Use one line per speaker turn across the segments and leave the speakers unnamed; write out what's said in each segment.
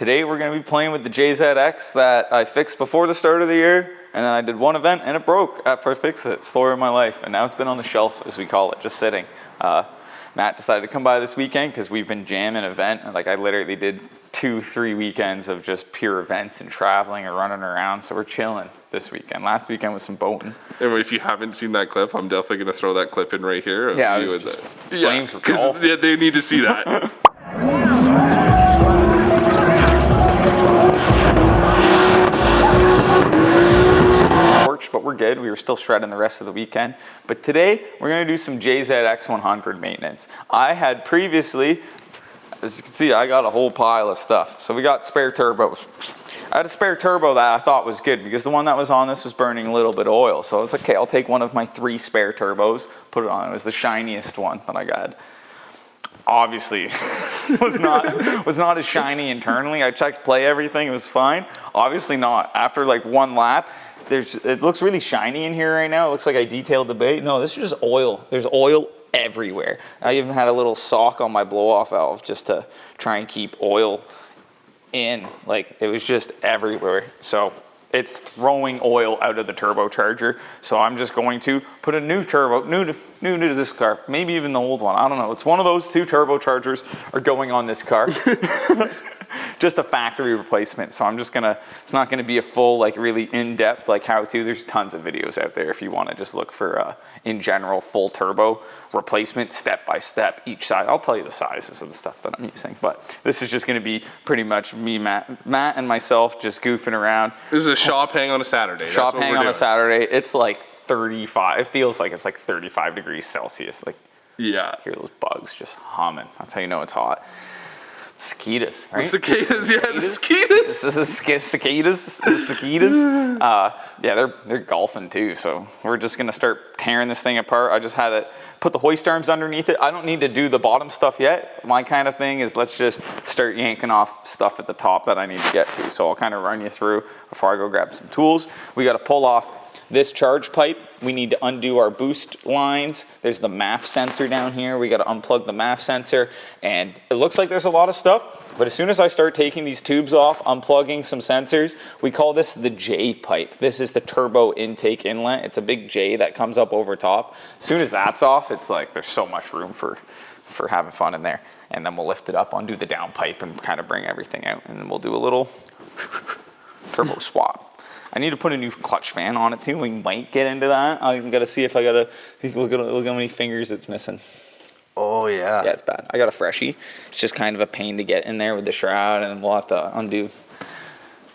Today we're going to be playing with the JZX that I fixed before the start of the year, and then I did one event and it broke after I fixed it. Story of my life, and now it's been on the shelf, as we call it, just sitting. Matt decided to come by this weekend because we've been jamming event. Like I literally did 2-3 weekends of just pure events and traveling and running around, so we're chilling this weekend. Last weekend was some boating.
And if you haven't seen that clip, I'm definitely going to throw that clip in right here.
Yeah, it was just flames for golf.
Yeah, they need to see that.
But we're good. We were still shredding the rest of the weekend. But today, we're going to do some JZX 100 maintenance. I had previously, as you can see, I got a whole pile of stuff. So we got spare turbos. I had a spare turbo that I thought was good because the one that was on this was burning a little bit of oil. So I was like, okay, I'll take one of my 3 spare turbos, put it on. It was the shiniest one that I got. Obviously, was not as shiny internally. I checked play everything, it was fine. Obviously not. After like one lap, it looks really shiny in here right now. It looks like I detailed the bait. No, this is just oil. There's oil everywhere. I even had a little sock on my blow-off valve just to try and keep oil in. Like, it was just everywhere. So it's throwing oil out of the turbocharger. So I'm just going to put a new turbo, new to this car, maybe even the old one. I don't know. It's one of those 2 turbochargers are going on this car. Just a factory replacement. So I'm just gonna, it's not gonna be a full, like really in-depth, like how to. There's tons of videos out there if you wanna just look for, in general, full turbo replacement, step by step, each side. I'll tell you the sizes of the stuff that I'm using, but this is just gonna be pretty much me, Matt and myself just goofing around.
This is a shop hang on a Saturday.
Shop hang on a Saturday. It's like 35, it feels like it's like 35 degrees Celsius. Like,
yeah.
Hear those bugs just humming. That's how you know it's hot. Cicadas, right?
The cicadas, yeah, the cicadas.
The cicadas. Yeah, they're golfing too. So we're just gonna start tearing this thing apart. I just had to put the hoist arms underneath it. I don't need to do the bottom stuff yet. My kind of thing is let's just start yanking off stuff at the top that I need to get to. So I'll kind of run you through before I go grab some tools. We got to pull off this charge pipe. We need to undo our boost lines. There's the MAF sensor down here. We got to unplug the MAF sensor, and it looks like there's a lot of stuff, but as soon as I start taking these tubes off, unplugging some sensors, we call this the J pipe. This is the turbo intake inlet. It's a big J that comes up over top. As soon as that's off, it's like there's so much room for having fun in there. And then we'll lift it up, undo the down pipe, and kind of bring everything out, and then we'll do a little turbo swap. I need to put a new clutch fan on it too. We might get into that. I'm gonna see if I gotta look how many fingers it's missing.
Oh yeah.
Yeah, it's bad. I got a freshie. It's just kind of a pain to get in there with the shroud, and we'll have to undo.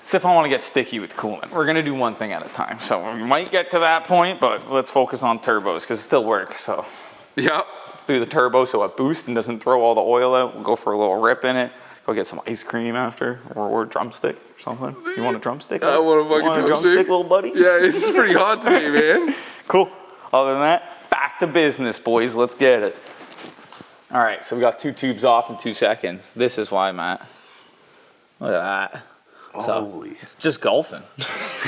See if I want to get sticky with coolant. We're gonna do one thing at a time. So we might get to that point, but let's focus on turbos because it still works. So
yeah,
let's do the turbo so it boosts and doesn't throw all the oil out. We'll go for a little rip in it. Go get some ice cream after, or a drumstick or something. You want a drumstick?
I want a fucking
drumstick, little buddy?
Yeah, it's pretty hot today, man.
Cool. Other than that, back to business, boys. Let's get it. All right, so we got 2 tubes off in 2 seconds. This is why, Matt. Look at that.
Holy.
It's just golfing.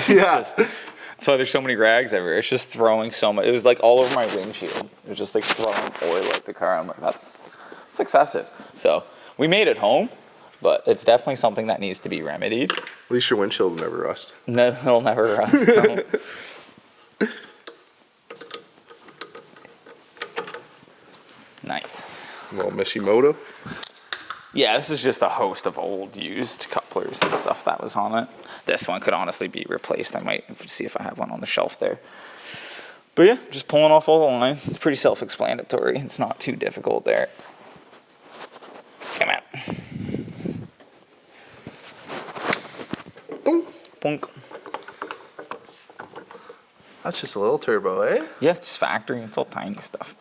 Yeah.
That's why there's so many rags everywhere. It's just throwing so much. It was like all over my windshield. It was just like throwing oil at the car. I'm like, that's excessive. So we made it home. But it's definitely something that needs to be remedied.
At least your windshield will never rust.
No, it'll never rust. No. Nice.
A little Mishimoto.
Yeah, this is just a host of old used couplers and stuff that was on it. This one could honestly be replaced. I might see if I have one on the shelf there. But yeah, just pulling off all the lines. It's pretty self-explanatory. It's not too difficult there. Come on. Punk.
That's just a little turbo, eh?
Yeah, it's just factory. It's all tiny stuff.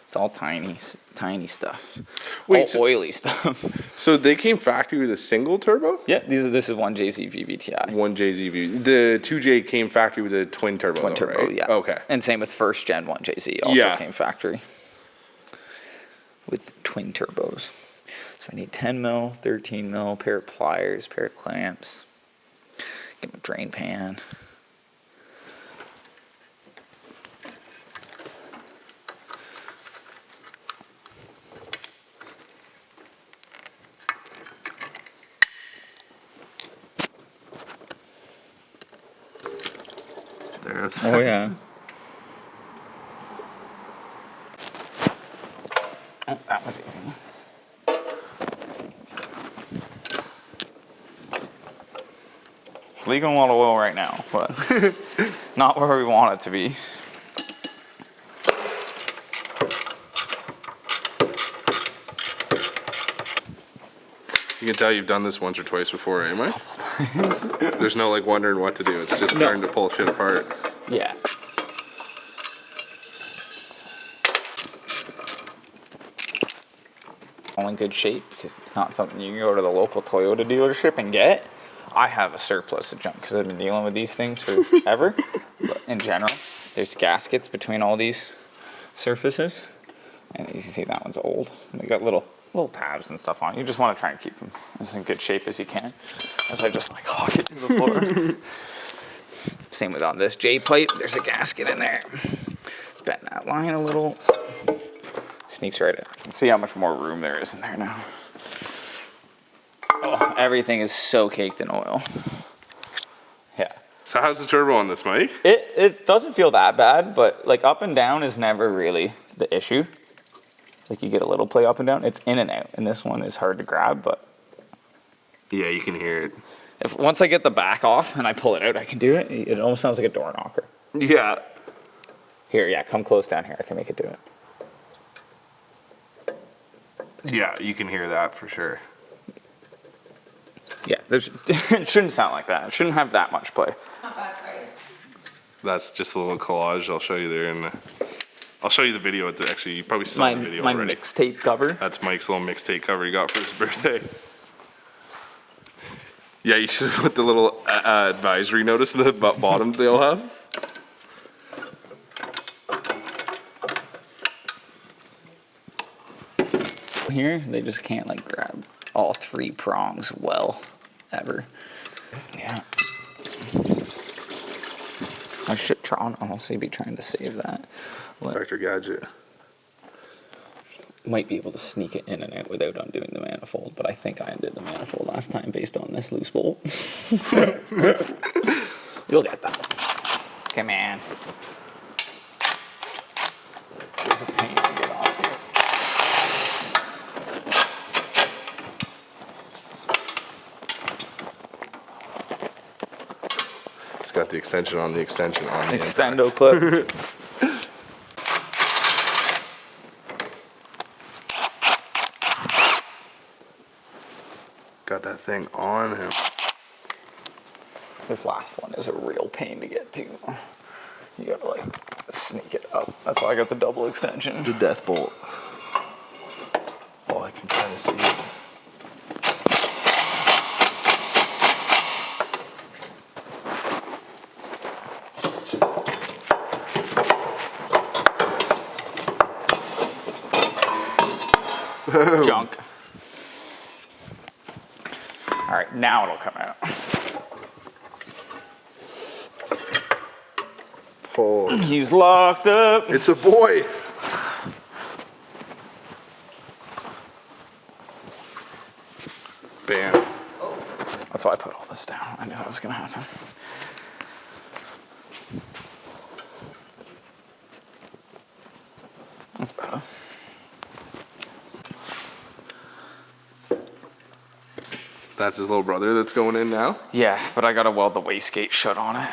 It's all tiny stuff. Wait, all oily stuff.
So they came factory with a single turbo?
Yeah, this is one JZ VVTi.
One JZ. The 2J came factory with a twin turbo.
Twin turbo,
right?
yeah.
Okay.
And same with first gen 1JZ also came factory with twin turbos. So I need 10 mil, 13 mil, pair of pliers, pair of clamps. Get my drain pan.
there.
Oh yeah. Oh, that was easy. It's leaking a lot of oil right now, but not where we want it to be.
You can tell you've done this once or twice before, eh, Mike? There's no like wondering what to do. It's just starting to pull shit apart.
Yeah. All in good shape because it's not something you can go to the local Toyota dealership and get. I have a surplus of junk because I've been dealing with these things forever. But in general, there's gaskets between all these surfaces. And you can see that one's old. And they got little tabs and stuff on it. You just want to try and keep them as in good shape as you can. As I just like hawk it to the floor. Same with on this J pipe. There's a gasket in there. Bend that line a little. Sneaks right in. See how much more room there is in there now. Oh, everything is so caked in oil. Yeah.
So how's the turbo on this, Mike?
It doesn't feel that bad, but like up and down is never really the issue. Like you get a little play up and down. It's in and out, and this one is hard to grab, but
Yeah, you can hear it.
once I get the back off and I pull it out, I can do it. It almost sounds like a door knocker.
Yeah.
Here, yeah, come close down here. I can make it do it.
Yeah, you can hear that for sure.
Yeah, it shouldn't sound like that. It shouldn't have that much play.
Not bad price.
That's just a little collage I'll show you there, and I'll show you the video. Actually, you probably saw the video
My
already.
mixtape cover.
That's Mike's little mixtape cover he got for his birthday. Yeah, you should put the little advisory notice in the bottom they'll have.
Here, they just can't like grab all three prongs well, ever. Yeah. I should honestly be trying to save that.
Dr. Gadget.
Might be able to sneak it in and out without undoing the manifold, but I think I undid the manifold last time based on this loose bolt. You'll get that. Come on. It's a pain to get off here.
It's got the extension on the extension on the
Extendo clip.
Got that thing on him.
This last one is a real pain to get to. You gotta like sneak it up. That's why I got the double extension.
The death bolt. Oh, I can kind of see it.
Junk. All right, now it'll come out.
Oh,
He's locked up.
it's a boy. Bam.
That's why I put all this down. I knew that was gonna happen. That's better.
That's his little brother that's going in now.
Yeah, but I gotta weld the wastegate shut on it.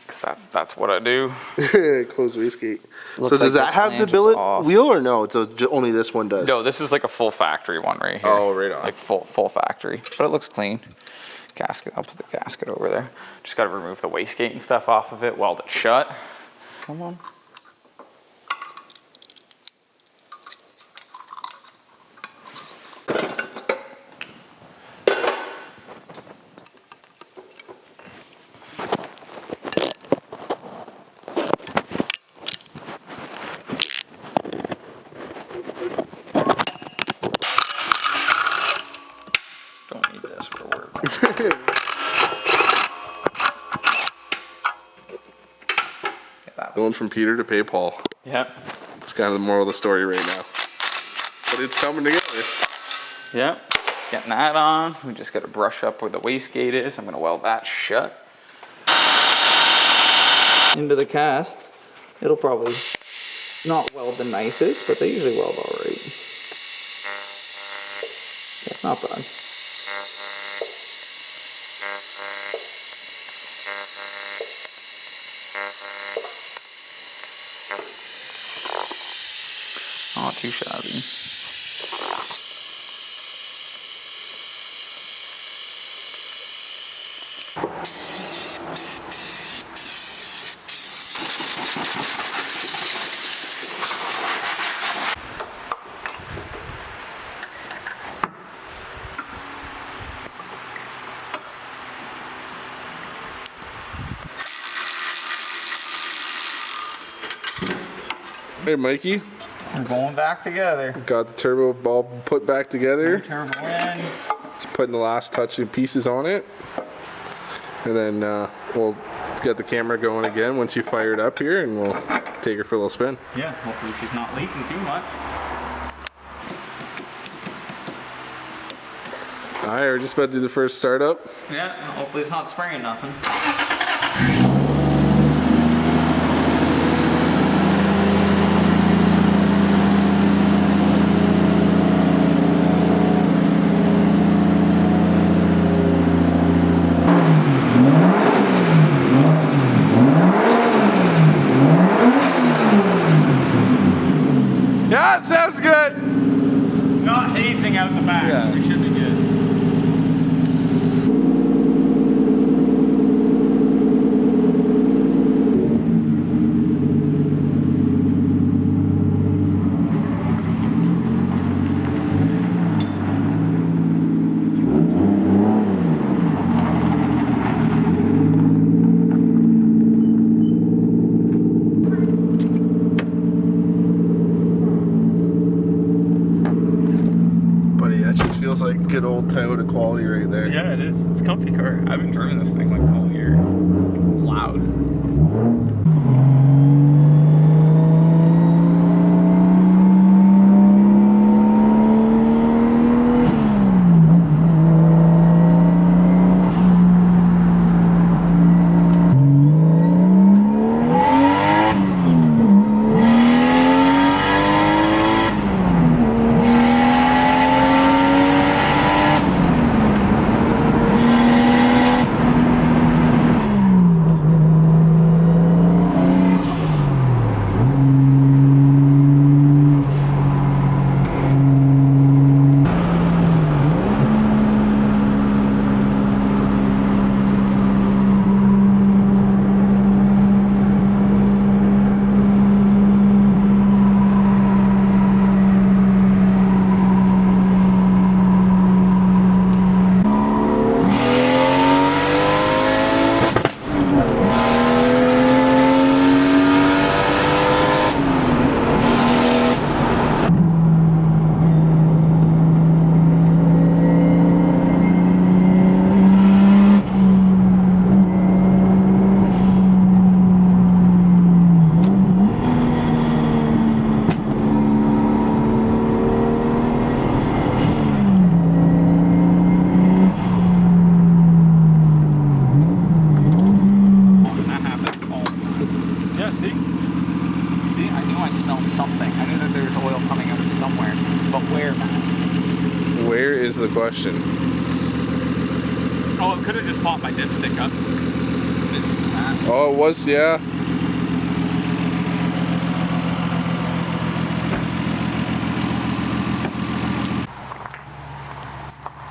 Cause that's what I do.
Closed wastegate. So
Looks
does
like
that
this
have the
flange is
billet
off.
wheel or no? So only this one does.
No, this is like a full factory one right here.
Oh, right on.
Like full factory, but it looks clean. Gasket, I'll put the gasket over there. Just gotta remove the wastegate and stuff off of it, weld it shut. Come on. Don't need this for work. Get that one.
Going from Peter to pay Paul.
Yep.
It's kind of the moral of the story right now. But it's coming together.
Yep. Getting that on. We just gotta brush up where the wastegate is. I'm gonna weld that shut. into the cast. It'll probably not weld the nicest, but they usually weld all right. Yeah, it's not bad. Not too shabby.
Hey, Mikey.
We're going back together.
Got the turbo all put back together.
Turbo in.
Just putting the last touching pieces on it. And then we'll get the camera going again once you fire it up here, and we'll take her for a little spin.
Yeah, hopefully she's not leaking too much.
Alright, we're just about to do the first startup.
Yeah, hopefully it's not spraying nothing.
Yeah, it sounds good.
Not hazing out the back.
Yeah.
We should be good.
Feels like good old Toyota quality right there.
Yeah, it is. It's a comfy car. I've been driving this thing like all year. Loud.
Where is the question?
Oh, it could have just popped my dipstick up.
Oh, it was, yeah.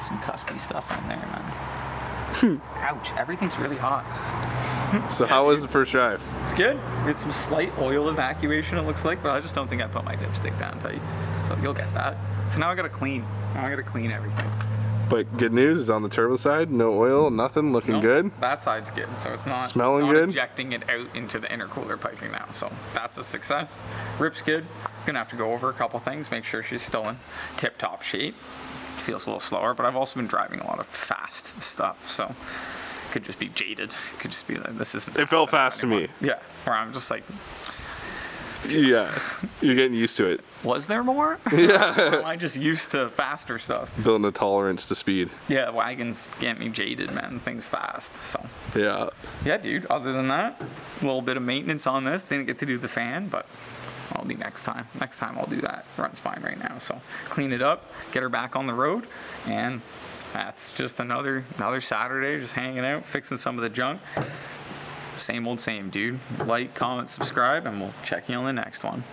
Some custy stuff in there, man. Ouch, everything's really hot.
So how was the first drive?
It's good. We had some slight oil evacuation, it looks like, but I just don't think I put my dipstick down tight. So you'll get that. So now I gotta clean. Now I gotta clean everything.
But good news is on the turbo side, no oil, nothing, looking good.
That side's good, so it's not
smelling
not
good.
Injecting it out into the intercooler piping now, so that's a success. Rip's good. Gonna have to go over a couple things, make sure she's still in tip-top shape. Feels a little slower, but I've also been driving a lot of fast stuff, so could just be jaded. Could just be like, this isn't.
It felt fast to me.
Yeah, where I'm just like,
yeah, you're getting used to it.
was there more?
Yeah.
Or am I just used to faster stuff?
Building a tolerance to speed.
Yeah, wagons get me jaded, man. Things fast, so.
Yeah.
Yeah, dude, other than that, little bit of maintenance on this. Didn't get to do the fan, but I'll be next time. Next time I'll do that. Runs fine right now. So clean it up, get her back on the road, and that's just another Saturday just hanging out, fixing some of the junk. Same old same, dude. Like, comment, subscribe, and we'll check you on the next one.